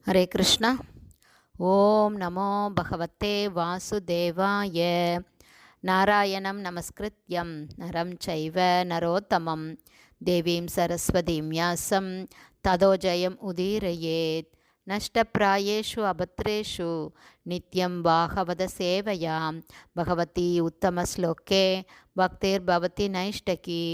ஹரே கிருஷ்ணா. ஓம் நமோ பகவத்தே வாசுதேவாய. நாராயணம் நமஸ்கிருத்யம் நரம் சைவ நரோத்தமம் தேவீம் சரஸ்வதீம் யாசம் ததோ ஜெயம் உதீரயேத். நஷ்டப்பிராயேஷு அபத்ரேஷு நித்யம் பாகவத சேவையாம் பகவதி உத்தமஸ்லோகே பக்திர்பவதி நைஷ்டகி.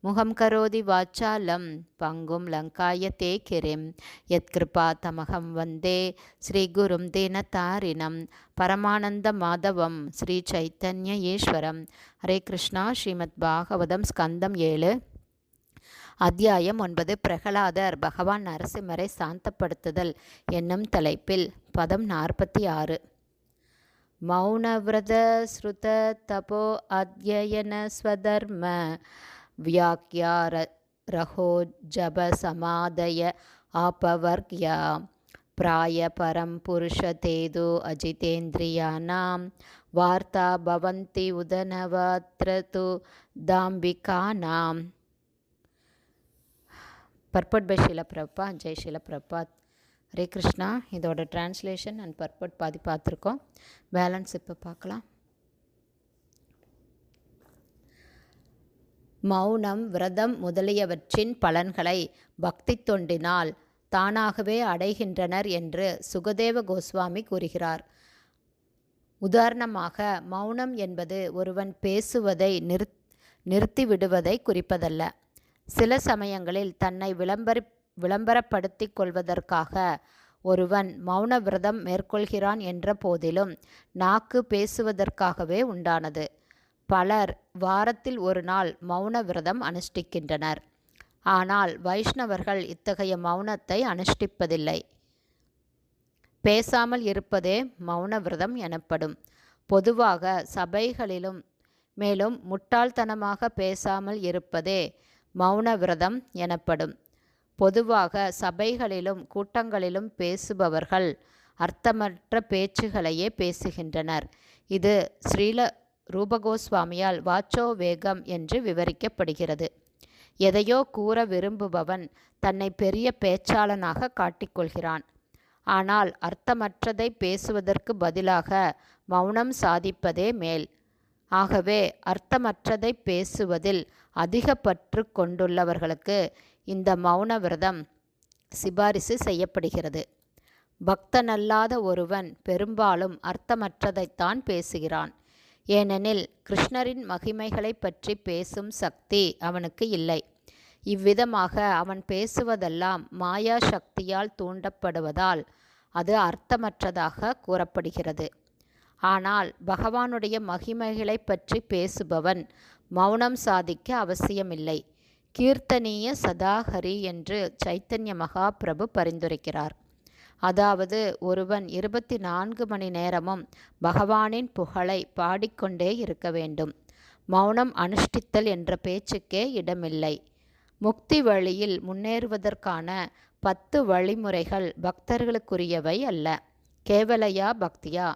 முகம் கரோதி வாச்சாலம் பங்கும் லங்காயதே கிரிம் யத்கிருபா தமகம் வந்தே ஸ்ரீகுரும் தீனதாரிணம் பரமானந்த மாதவம் ஸ்ரீ சைத்தன்ய ஈஸ்வரம். ஹரே கிருஷ்ணா. ஸ்ரீமத் பாகவதம் ஸ்கந்தம் 7 அத்தியாயம் 9 பிரகலாதர் பகவான் நரசிம்மரை சாந்தப்படுத்துதல் என்னும் தலைப்பில் பதம் 46. மௌனவிரத ஸ்ருத தபோ அத்யயன ஸ்வதர்ம வியாக்யா ரஹோ ஜப சமாதய ஆபவர்க்யா பிராய பரம் புருஷ தேது அஜிதேந்திரியானாம் வார்த்தா பவந்தி உதனவத்ரது தாம்பிகானாம். Purport by Sheela Prabhat. ஜெய் ஷீல பிரபாத். ஹரே கிருஷ்ணா. இதோட டிரான்ஸ்லேஷன் அண்ட் பர்பட் பாதி பார்த்துருக்கோம். பேலன்ஸ் இப்போ பார்க்கலாம். மௌனம், விரதம் முதலியவற்றின் பலன்களை பக்தி தொண்டினால் தானாகவே அடைகின்றனர் என்று சுகதேவ கோஸ்வாமி கூறுகிறார். உதாரணமாக, மௌனம் என்பது ஒருவன் பேசுவதை நிறுத்திவிடுவதை குறிப்பதல்ல. சில சமயங்களில் தன்னை விளம்பரப்படுத்திக் கொள்வதற்காக ஒருவன் மௌன விரதம் மேற்கொள்கிறான் என்ற போதிலும் நாக்கு பேசுவதற்காகவே உண்டானது. பலர் வாரத்தில் ஒரு நாள் மௌன விரதம் அனுஷ்டிக்கின்றனர். ஆனால் வைஷ்ணவர்கள் இத்தகைய மௌனத்தை அனுஷ்டிப்பதில்லை. பேசாமல் இருப்பதே மௌன விரதம் எனப்படும். பொதுவாக சபைகளிலும் மேலும் முட்டாள்தனமாக பேசாமல் இருப்பதே மௌன விரதம் எனப்படும். பொதுவாக சபைகளிலும் கூட்டங்களிலும் பேசுபவர்கள் அர்த்தமற்ற பேச்சுகளையே பேசுகின்றனர். இது ஸ்ரீல ரூபகோஸ்வாமியால் வாச்சோ வேகம் என்று விவரிக்கப்படுகிறது. எதையோ கூற விரும்புபவன் தன்னை பெரிய பேச்சாளனாக காட்டிக்கொள்கிறான். ஆனால் அர்த்தமற்றதை பேசுவதற்கு பதிலாக மௌனம் சாதிப்பதே மேல். ஆகவே அர்த்தமற்றதை பேசுவதில் அதிக பற்று கொண்டுள்ளவர்களுக்கு இந்த மௌன விரதம் சிபாரிசு செய்யப்படுகிறது. பக்தனல்லாத ஒருவன் பெரும்பாலும் அர்த்தமற்றதைத்தான் பேசுகிறான். ஏனெனில் கிருஷ்ணரின் மகிமைகளை பற்றி பேசும் சக்தி அவனுக்கு இல்லை. இவ்விதமாக அவன் பேசுவதெல்லாம் மாயா சக்தியால் தூண்டப்படுவதால் அது அர்த்தமற்றதாக கூறப்படுகிறது. ஆனால் பகவானுடைய மகிமைகளை பற்றி பேசுபவன் மௌனம் சாதிக்க அவசியமில்லை. கீர்த்தனீய சதாஹரி என்று சைத்தன்ய மகாபிரபு பரிந்துரைக்கிறார். அதாவது ஒருவன் 24 மணி நேரமும் பகவானின் புகழை பாடிக்கொண்டே இருக்க வேண்டும். மௌனம் அனுஷ்டித்தல் என்ற பேச்சுக்கே இடமில்லை. முக்தி வழியில் முன்னேறுவதற்கான 10 வழிமுறைகள் பக்தர்களுக்குரியவை அல்ல. கேவலையா பக்தியா.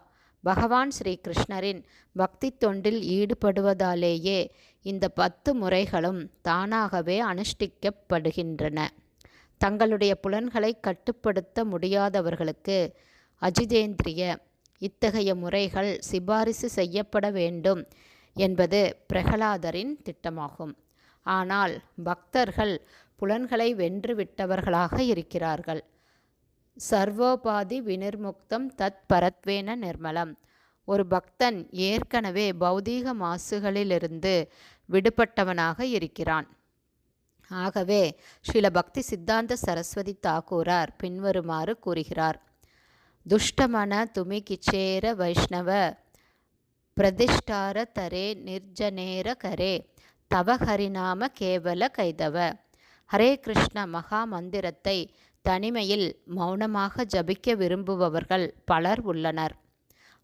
பகவான் ஸ்ரீ கிருஷ்ணரின் பக்தி தொண்டில் ஈடுபடுவதாலேயே இந்த 10 முறைகளும் தானாகவே அனுஷ்டிக்கப்படுகின்றன. தங்களுடைய புலன்களை கட்டுப்படுத்த முடியாதவர்களுக்கு அஜிதேந்திரிய இத்தகைய முறைகள் சிபாரிசு செய்யப்பட வேண்டும் என்பது பிரகலாதரின் திட்டமாகும். ஆனால் பக்தர்கள் புலன்களை வென்றுவிட்டவர்களாக இருக்கிறார்கள். சர்வோபாதி வினிர்முக்தம் தத் பரத்வேன நிர்மலம். ஒரு பக்தன் ஏற்கனவே பௌதீக மாசுகளிலிருந்து விடுபட்டவனாக இருக்கிறான். ஆகவே ஸ்ரீல பக்தி சித்தாந்த சரஸ்வதி தாக்கூரார் பின்வருமாறு கூறுகிறார். துஷ்டமன துமி கிச்சேர வைஷ்ணவ பிரதிஷ்டார தரே நிர்ஜனேர கரே தவ ஹரிநாம கேவல கைதவ. ஹரே கிருஷ்ண மகா மந்திரத்தை தனிமையில் மௌனமாக ஜபிக்க விரும்புபவர்கள் பலர் உள்ளனர்.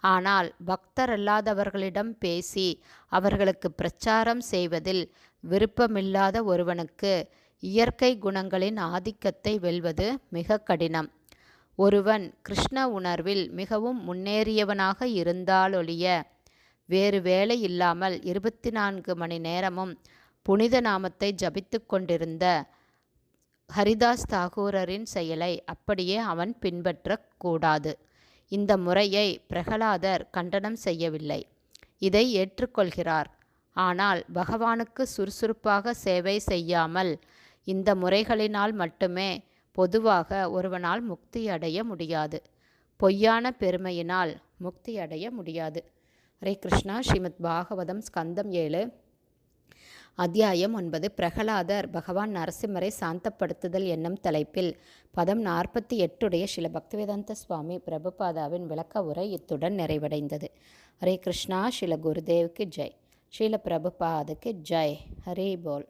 ஆனால் பக்தரல்லாதவர்களிடம் பேசி அவர்களுக்கு பிரச்சாரம் செய்வதில் விருப்பமில்லாத ஒருவனுக்கு இயற்கை குணங்களின் ஆதிக்கத்தை வெல்வது மிக கடினம். ஒருவன் கிருஷ்ண உணர்வில் மிகவும் முன்னேறியவனாக இருந்தாலொழிய வேறு வேலை இல்லாமல் 24 மணி நேரமும் புனித நாமத்தை ஜபித்து கொண்டிருந்த ஹரிதாஸ் தாகூரரின் செயலை அப்படியே அவன் பின்பற்றக்கூடாது. இந்த முறையை பிரகலாதர் கண்டனம் செய்யவில்லை, இதை ஏற்றுக்கொள்கிறார். ஆனால் பகவானுக்கு சுறுசுறுப்பாக சேவை செய்யாமல் இந்த முறைகளினால் மட்டுமே பொதுவாக ஒருவனால் முக்தி அடைய முடியாது. பொய்யான பெருமையினால் முக்தி அடைய முடியாது. ஹரே கிருஷ்ணா. ஸ்ரீமத் பாகவதம் ஸ்கந்தம் 7 அத்தியாயம் 9 பிரகலாதர் பகவான் நரசிம்மரை சாந்தப்படுத்துதல் என்னும் தலைப்பில் பதம் 48 ஸ்ரீல பக்திவேதாந்த சுவாமி பிரபுபாதாவின் விளக்க உரை இத்துடன் நிறைவடைந்தது. ஹரே கிருஷ்ணா. ஸ்ரீல குருதேவுக்கு ஜெய். ஸ்ரீல பிரபுபாதுக்கு ஜெய். ஹரே போல்.